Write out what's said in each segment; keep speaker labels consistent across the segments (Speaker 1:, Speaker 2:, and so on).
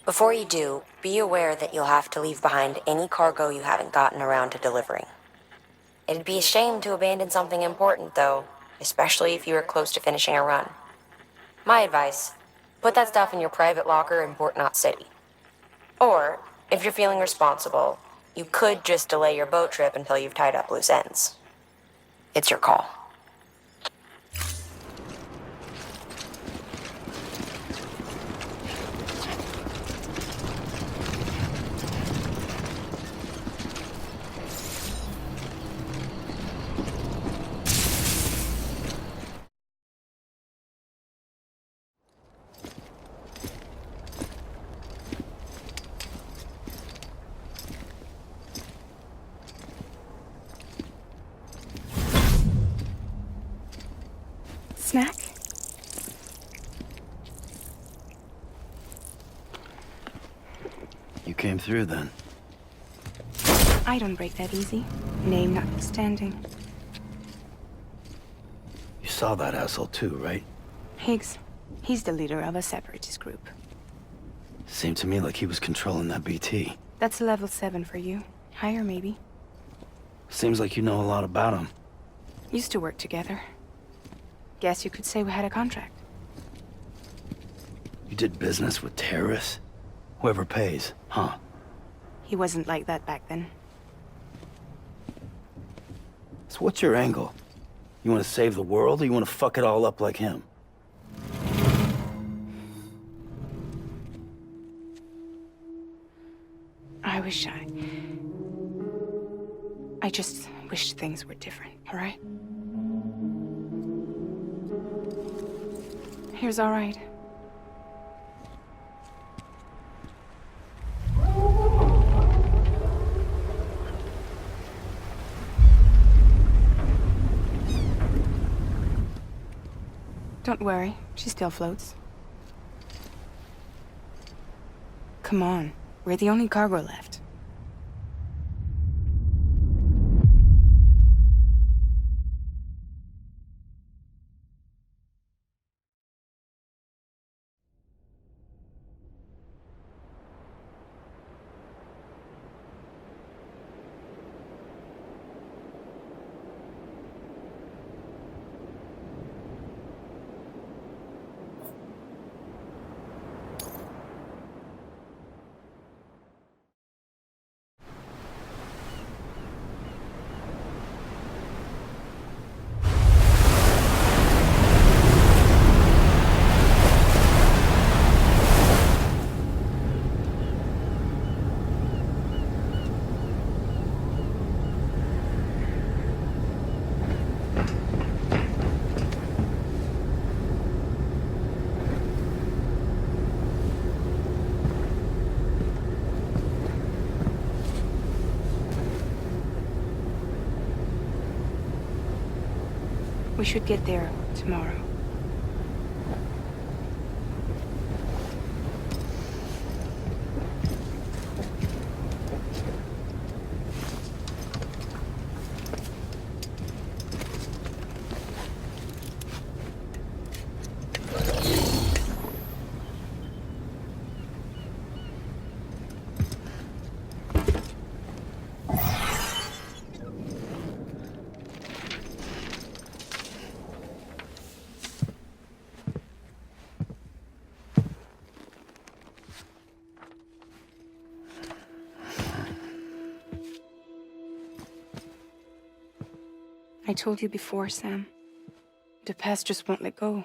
Speaker 1: Before you do, be aware that you'll have to leave behind any cargo you haven't gotten around to delivering. It'd be a shame to abandon something important, though, especially if you are close to finishing a run. My advice, put that stuff in your private locker in Port Knot City. Or, if you're feeling responsible, you could just delay your boat trip until you've tied up loose ends. It's your call.
Speaker 2: Snack?
Speaker 3: You came through then.
Speaker 2: I don't break that easy. Name notwithstanding.
Speaker 3: You saw that asshole too, right?
Speaker 2: Higgs. He's the leader of a separatist group.
Speaker 3: Seemed to me like he was controlling that BT.
Speaker 2: That's level 7 for you. Higher, maybe.
Speaker 3: Seems like you know a lot about him.
Speaker 2: Used to work together. Guess you could say we had a contract.
Speaker 3: You did business with terrorists? Whoever pays, huh?
Speaker 2: He wasn't like that back then.
Speaker 3: So what's your angle? You want to save the world, or you want to fuck it all up like him?
Speaker 2: I just wished things were different, all right? Here's all right. Don't worry, she still floats. Come on, we're the only cargo left. We should get there tomorrow. I told you before, Sam. The past just won't let go.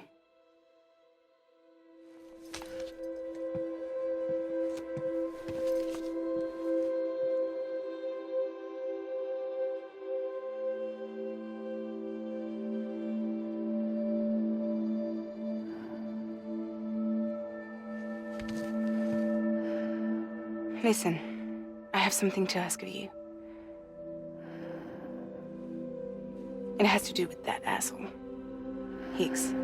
Speaker 2: Listen, I have something to ask of you. It has to do with that asshole, Higgs.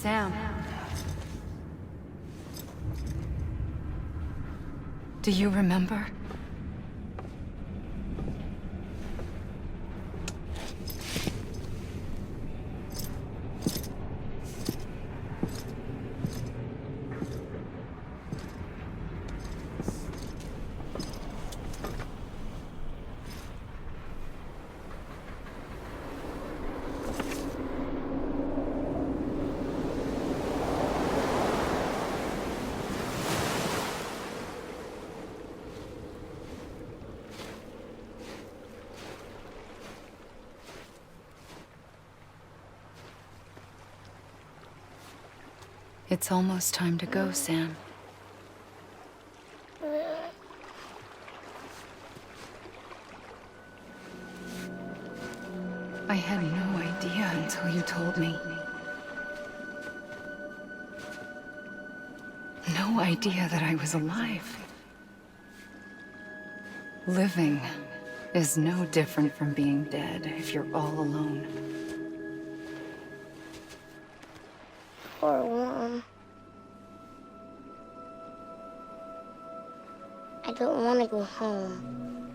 Speaker 2: Sam. Do you remember? It's almost time to go, Sam. I had no idea until you told me. No idea that I was alive. Living is no different from being dead if you're all alone.
Speaker 4: Poor Mom. I don't want to go home.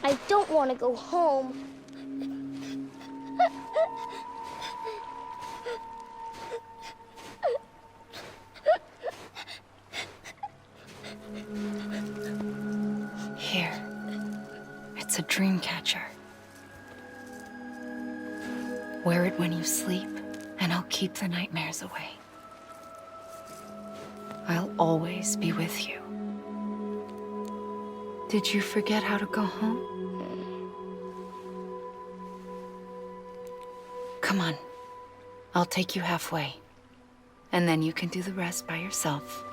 Speaker 4: I don't want to go home.
Speaker 2: Here. It's a dream catcher. Wear it when you sleep, and I'll keep the nightmares away. I'll always be with you. Did you forget how to go home? Come on. I'll take you halfway. And then you can do the rest by yourself.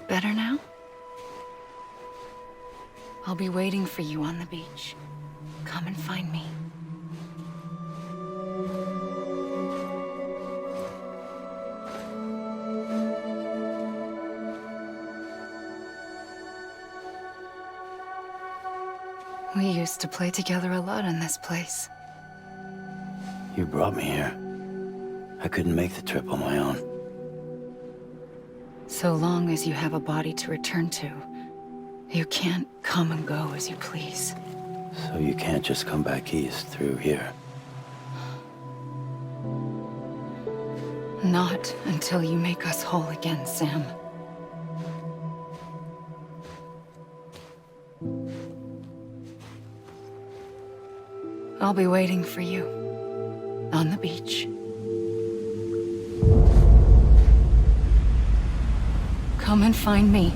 Speaker 2: Better now? I'll be waiting for you on the beach. Come and find me. We used to play together a lot in this place.
Speaker 3: You brought me here. I couldn't make the trip on my own.
Speaker 2: So long as you have a body to return to, you can't come and go as you please.
Speaker 3: So you can't just come back east through here.
Speaker 2: Not until you make us whole again, Sam. I'll be waiting for you on the beach. Come and find me.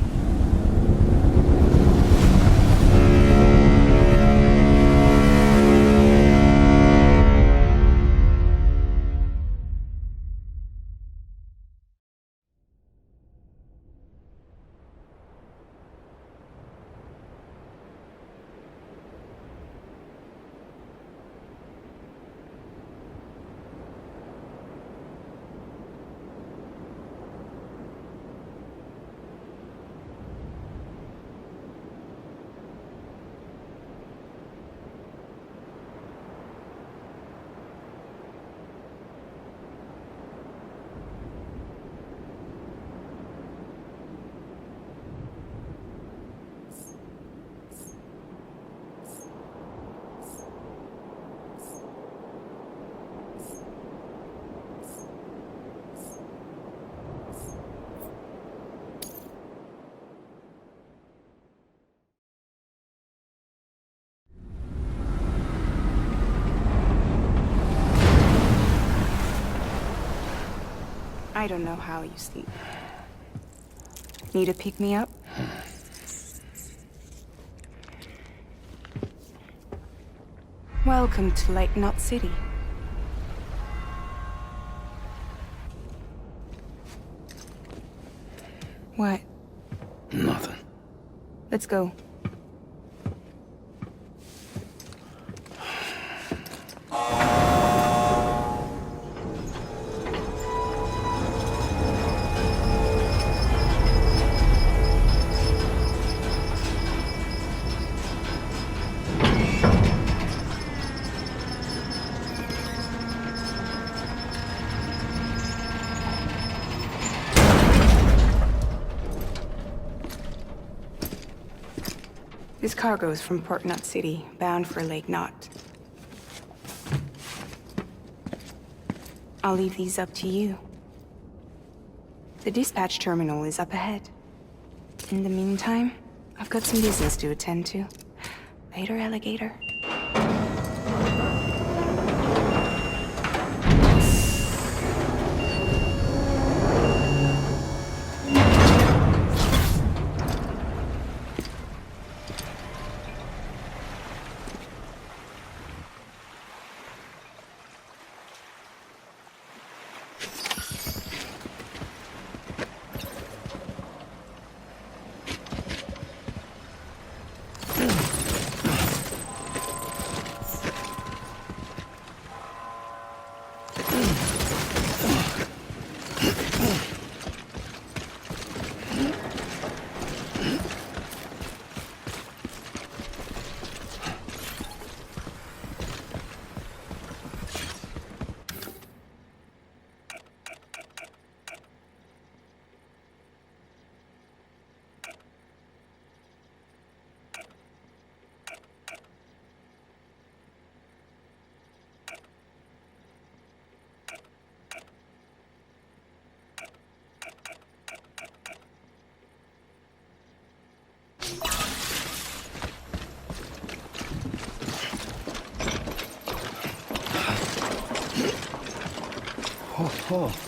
Speaker 2: I don't know how you sleep. Need to pick me up? Welcome to Lake Knot City. What?
Speaker 3: Nothing.
Speaker 2: Let's go.
Speaker 5: cargoes from Port Knot City, bound for Lake Knot. I'll leave these up to you. The dispatch terminal is up ahead. In the meantime, I've got some business to attend to. Later, alligator.
Speaker 3: Oh.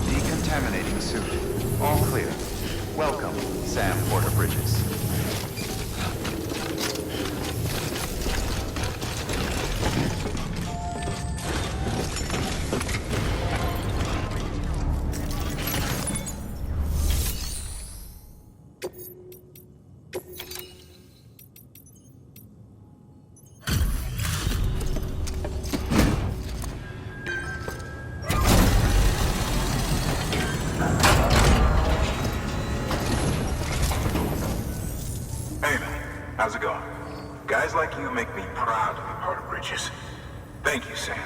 Speaker 6: Decontaminating suit. All clear. Welcome, Sam Porter-Bridges.
Speaker 7: How's it going? Guys like you make me proud to be part of Bridges. Thank you, Sam.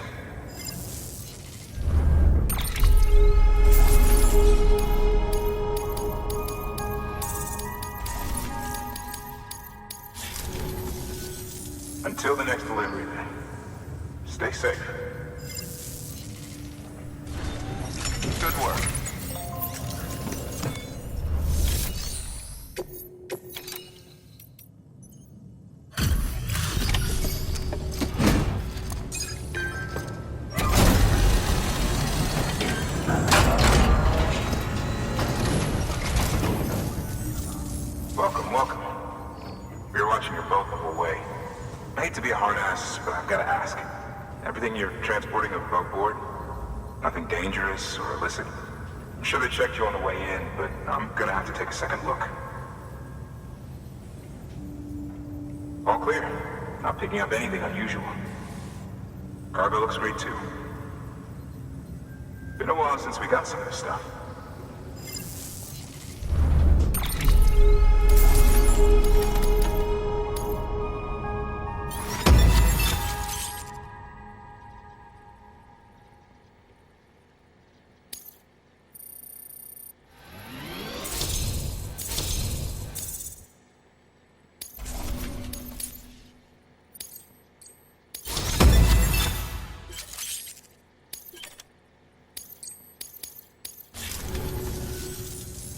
Speaker 7: Until the next delivery, then. Stay safe. Good work. Welcome. We were watching your boat the whole way. I hate to be a hard ass, but I've got to ask. Everything you're transporting above board? Nothing dangerous or illicit? I'm sure they checked you on the way in, but I'm gonna have to take a second look. All clear. Not picking up anything unusual. Cargo looks great too. Been a while since we got some of this stuff.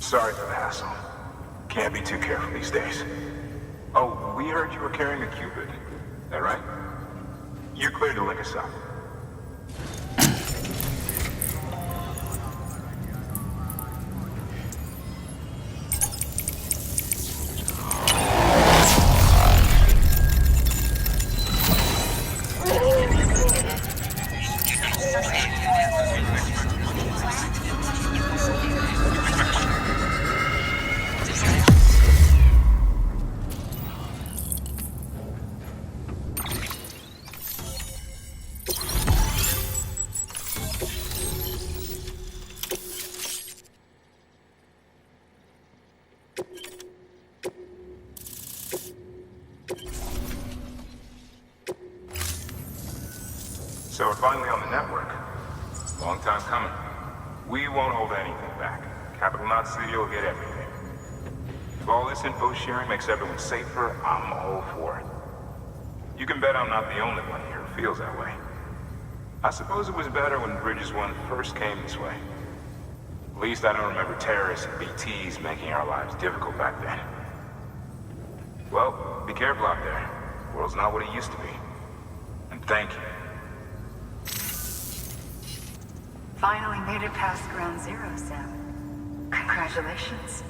Speaker 7: Sorry for the hassle. Can't be too careful these days. Oh, we heard you were carrying a Cupid. That right? You're clear to link us up. So we're finally on the network. Long time coming. We won't hold anything back. Capital Knot City will get everything. If all this info sharing makes everyone safer, I'm all for it. You can bet I'm not the only one here who feels that way. I suppose it was better when Bridges 1 first came this way. At least I don't remember terrorists and BTs making our lives difficult back then. Well, be careful out there. The world's not what it used to be. And thank you.
Speaker 2: Finally made it past ground zero, Sam. Congratulations.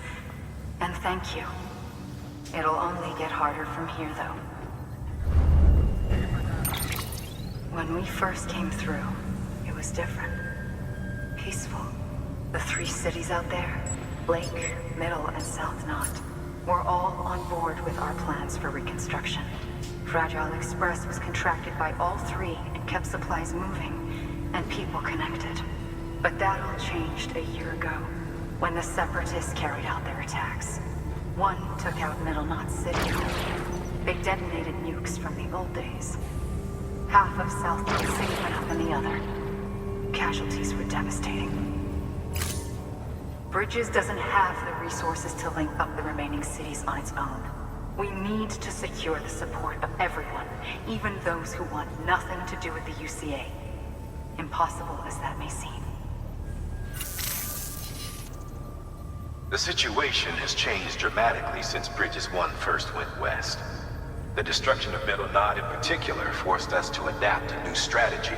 Speaker 2: And thank you. It'll only get harder from here, though. When we first came through, it was different. Peaceful. The 3 cities out there, Blake, Middle, and South Knot, were all on board with our plans for reconstruction. Fragile Express was contracted by all 3 and kept supplies moving, and people connected. But that all changed a year ago, when the Separatists carried out their attacks. One took out Middle Knot City. They detonated nukes from the old days. Half of South Knot City went up in the other. Casualties were devastating. Bridges doesn't have the resources to link up the remaining cities on its own. We need to secure the support of everyone, even those who want nothing to do with the UCA. Impossible as that may seem.
Speaker 8: The situation has changed dramatically since Bridges 1 first went west. The destruction of Middle Knot in particular forced us to adapt a new strategy.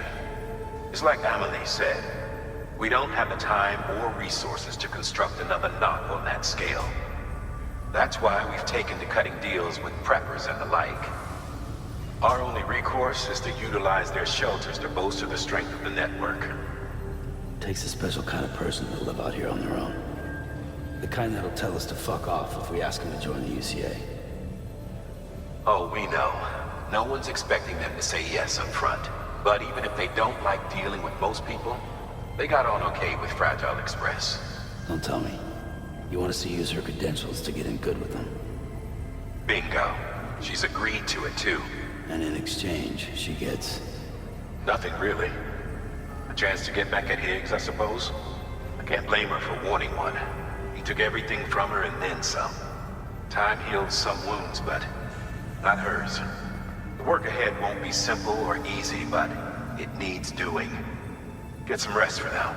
Speaker 8: It's like Amelie said, we don't have the time or resources to construct another knot on that scale. That's why we've taken to cutting deals with preppers and the like. Our only recourse is to utilize their shelters to bolster the strength of the network.
Speaker 3: Takes a special kind of person to live out here on their own. The kind that'll tell us to fuck off if we ask them to join the UCA.
Speaker 8: Oh, we know. No one's expecting them to say yes up front. But even if they don't like dealing with most people, they got on okay with Fragile Express.
Speaker 3: Don't tell me. You want us to use her credentials to get in good with them.
Speaker 8: Bingo. She's agreed to it too.
Speaker 3: And in exchange, she gets...
Speaker 8: Nothing really. A chance to get back at Higgs, I suppose. I can't blame her for wanting one. He took everything from her and then some. Time heals some wounds, but not hers. The work ahead won't be simple or easy, but it needs doing. Get some rest for now.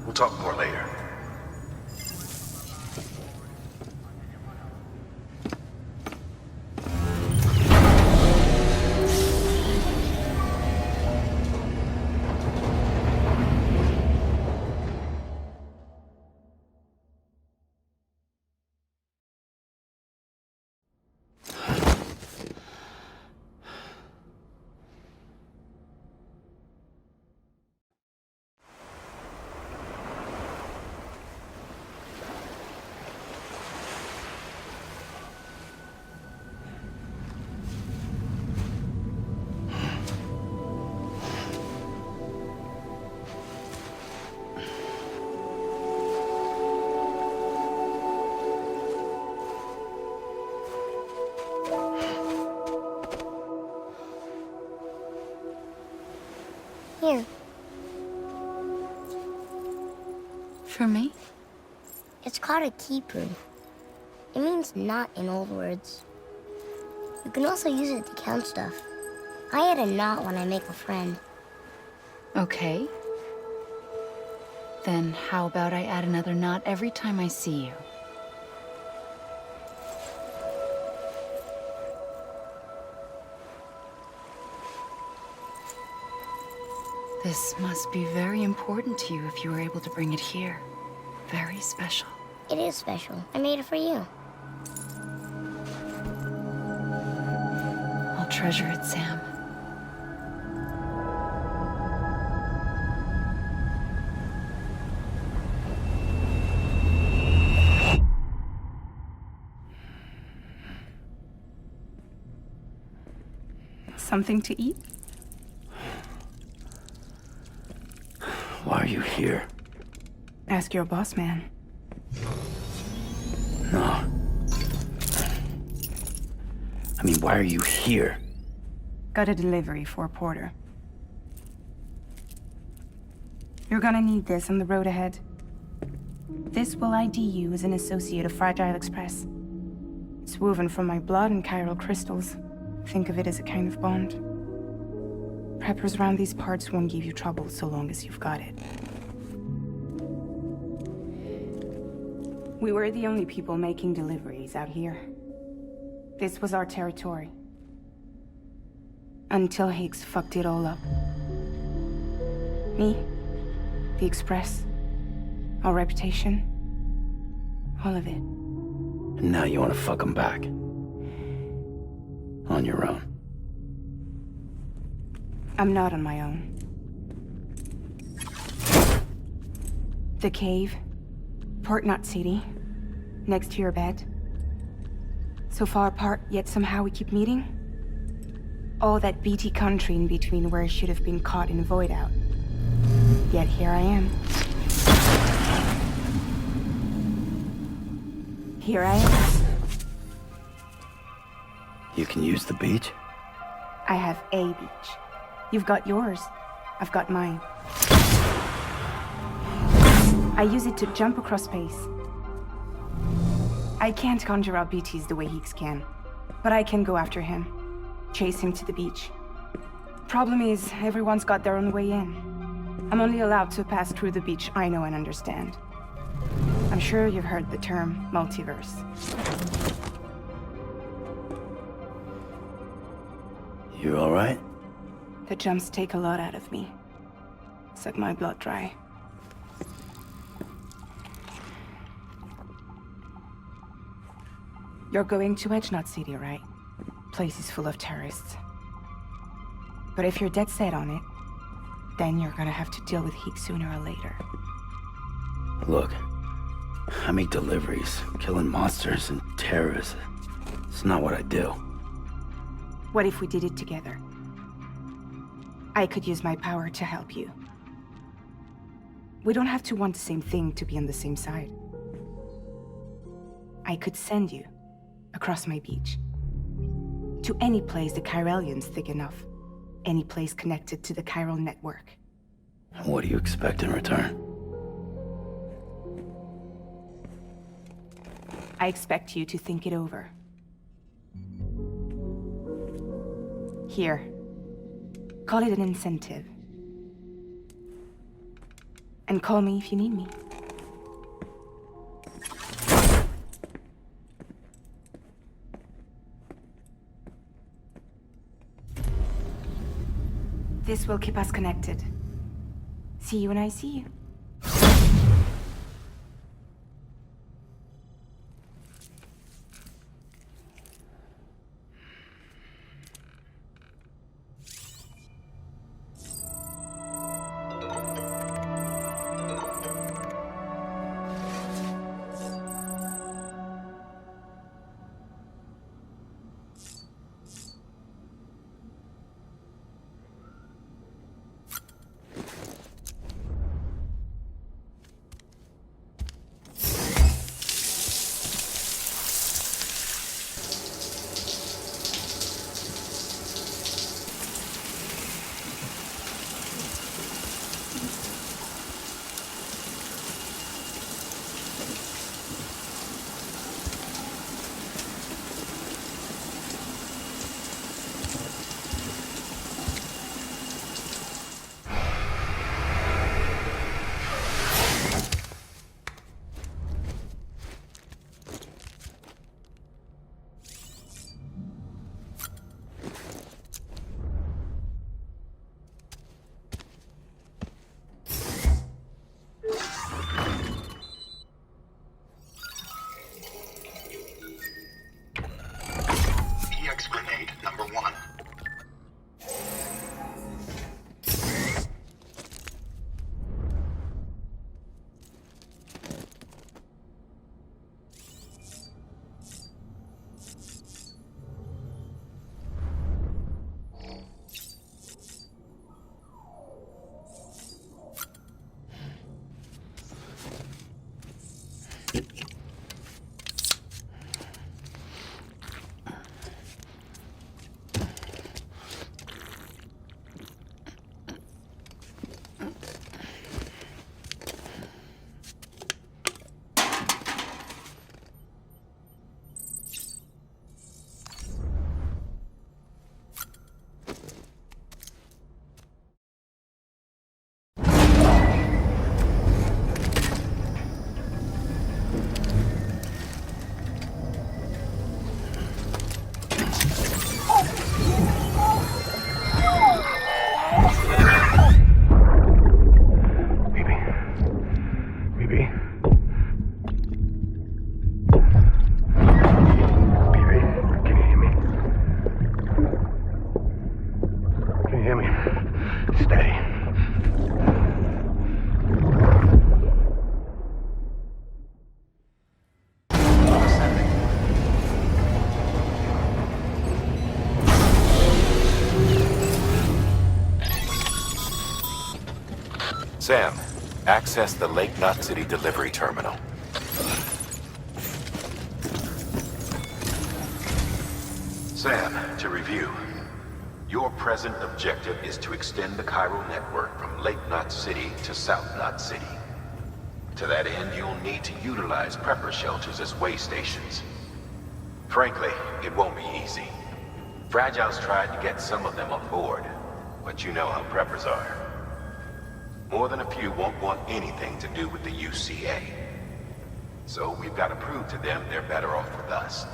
Speaker 8: We'll talk more later.
Speaker 4: Here.
Speaker 2: For me?
Speaker 4: It's called a keeper. It means knot in old words. You can also use it to count stuff. I add a knot when I make a friend.
Speaker 2: Okay. Then how about I add another knot every time I see you? This must be very important to you if you were able to bring it here. Very special.
Speaker 4: It is special. I made it for you.
Speaker 2: I'll treasure it, Sam.
Speaker 5: Something to eat?
Speaker 3: Why are you here?
Speaker 5: Ask your boss man.
Speaker 3: No. I mean, why are you here?
Speaker 5: Got a delivery for a porter. You're gonna need this on the road ahead. This will ID you as an associate of Fragile Express. It's woven from my blood and chiral crystals. Think of it as a kind of bond. Preppers around these parts won't give you trouble so long as you've got it. We were the only people making deliveries out here. This was our territory. Until Higgs fucked it all up. Me, the Express, our reputation, all of it.
Speaker 3: And now you want to fuck him back. On your own.
Speaker 5: I'm not on my own. The cave, Port Knot City, next to your bed. So far apart, yet somehow we keep meeting. All that BT country in between where I should have been caught in void out. Yet here I am. Here I am.
Speaker 3: You can use the beach?
Speaker 5: I have a beach. You've got yours. I've got mine. I use it to jump across space. I can't conjure up BTs the way Higgs can, but I can go after him, chase him to the beach. Problem is, everyone's got their own way in. I'm only allowed to pass through the beach I know and understand. I'm sure you've heard the term multiverse.
Speaker 3: You all right?
Speaker 5: The jumps take a lot out of me. Suck my blood dry. You're going to Edge-Knot City, right? Place is full of terrorists. But if you're dead set on it, then you're gonna have to deal with Heek sooner or later.
Speaker 3: Look, I make deliveries, killing monsters and terrorists. It's not what I do.
Speaker 5: What if we did it together? I could use my power to help you. We don't have to want the same thing to be on the same side. I could send you across my beach. To any place the Chiralian's thick enough. Any place connected to the chiral network.
Speaker 3: What do you expect in return?
Speaker 5: I expect you to think it over. Here. Call it an incentive. And call me if you need me. This will keep us connected. See you when I see you.
Speaker 8: Sam, access the Lake Knot City delivery terminal. Sam, to review. Your present objective is to extend the chiral network from Lake Knot City to South Knot City. To that end, you'll need to utilize prepper shelters as way stations. Frankly, it won't be easy. Fragile's tried to get some of them on board, but you know how preppers are. More than a few won't want anything to do with the UCA. So we've got to prove to them they're better off with us.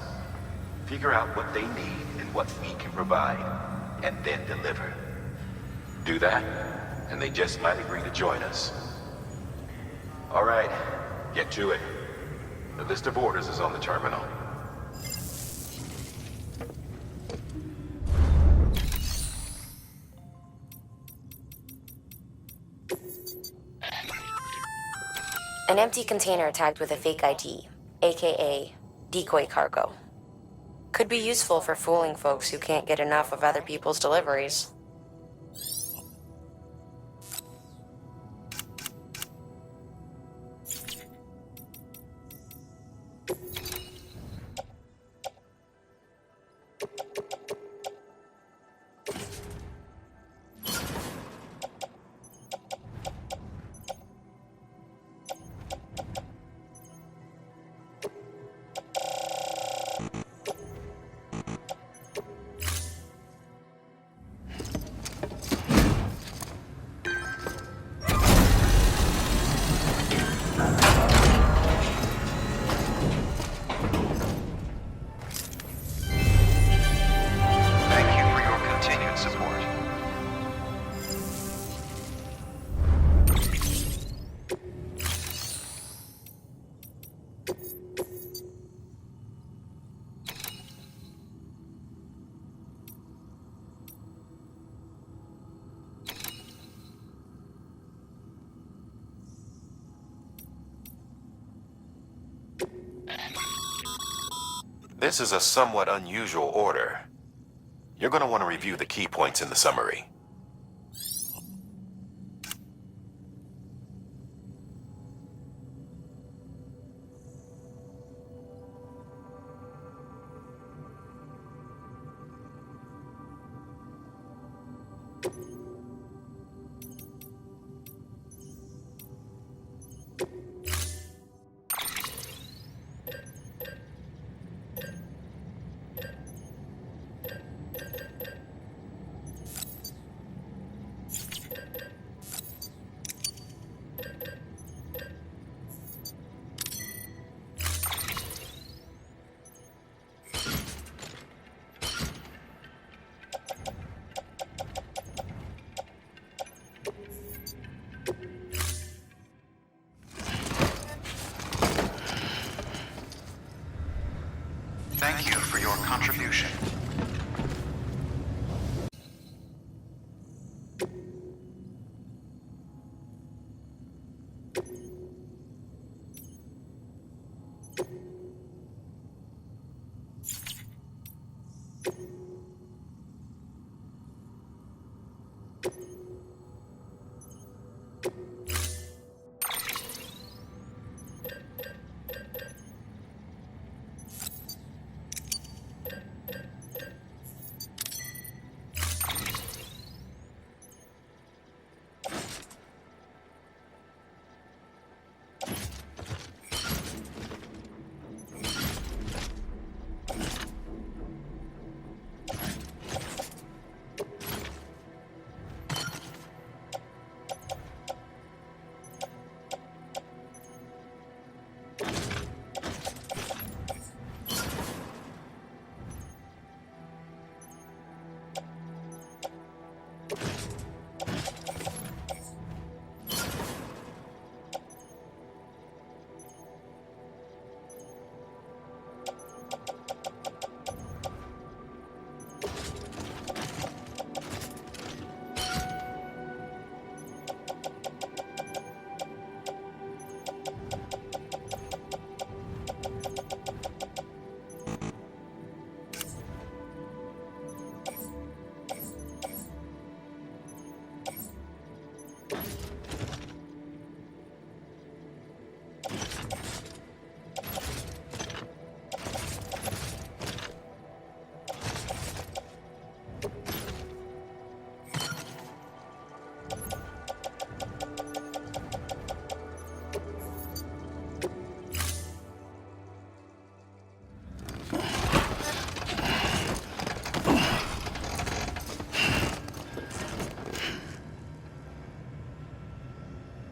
Speaker 8: Figure out what they need and what we can provide. and then deliver. Do that, and they just might agree to join us. All right, get to it. The list of orders is on the terminal.
Speaker 1: An empty container tagged with a fake ID, aka decoy cargo. Could be useful for fooling folks who can't get enough of other people's deliveries.
Speaker 6: Thank you for your continued support.
Speaker 8: This is a somewhat unusual order. You're going to want to review the key points in the summary.
Speaker 6: Thank you for your contribution.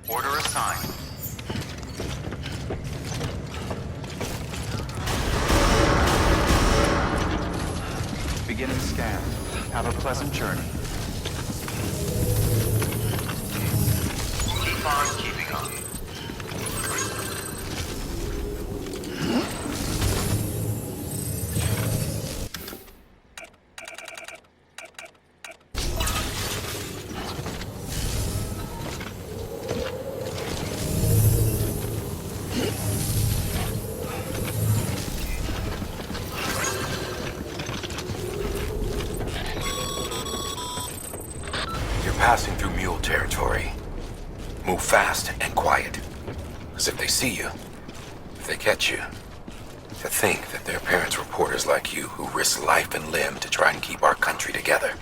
Speaker 6: Order assigned. Beginning scan. Have a pleasant journey. Keep on keeping on.
Speaker 8: Passing through mule territory. Move fast and quiet. As if they see you, if they catch you. To think that their parents reporters like you who risk life and limb to try and keep our country together.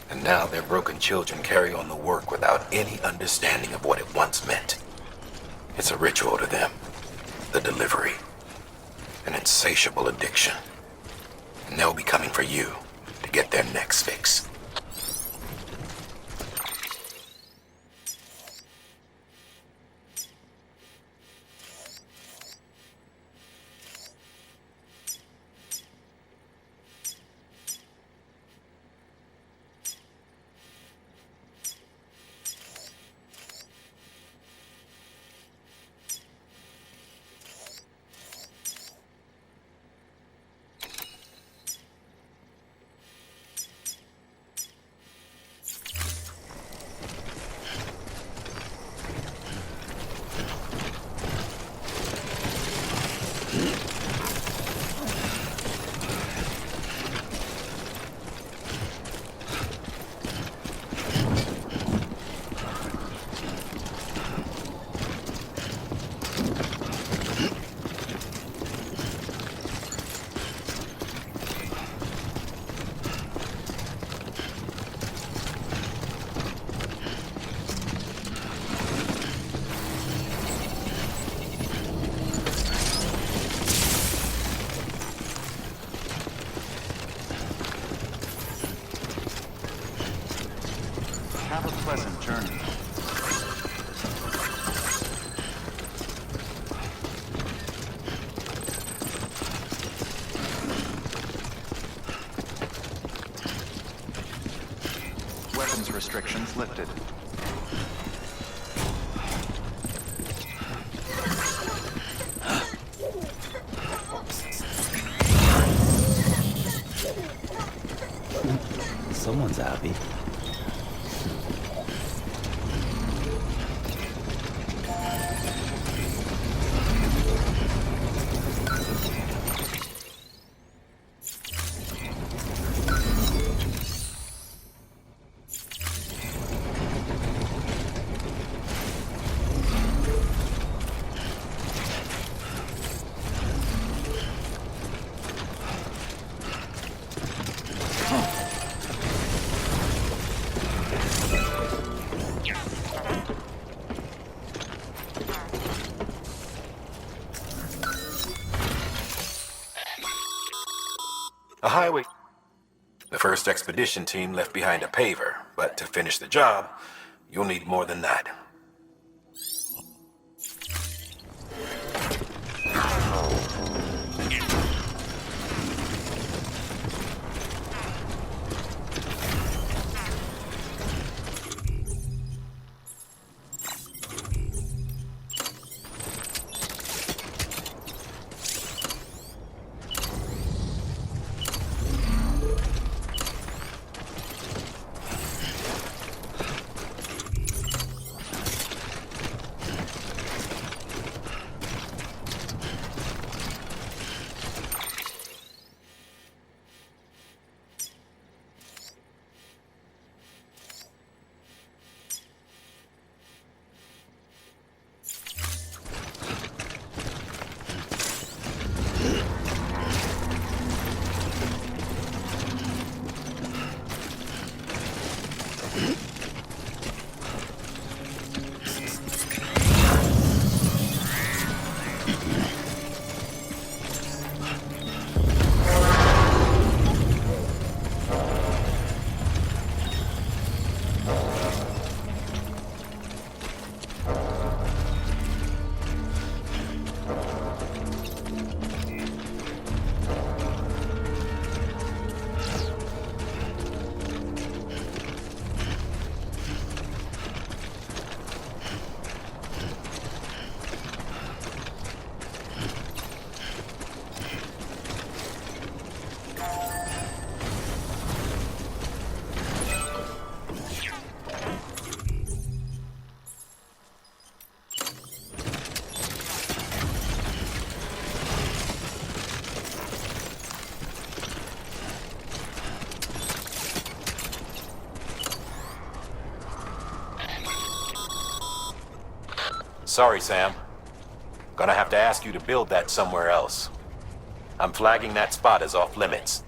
Speaker 8: And now their broken children carry on the work without any understanding of what it once meant. It's a ritual to them. The delivery. An insatiable addiction. And they'll be coming for you to get their next fix.
Speaker 6: Have a pleasant journey. Weapons restrictions lifted.
Speaker 3: Someone's happy.
Speaker 8: A highway. The first expedition team left behind a paver, but to finish the job, you'll need more than that. Sorry, Sam. Gonna have to ask you to build that somewhere else. I'm flagging that spot as off limits.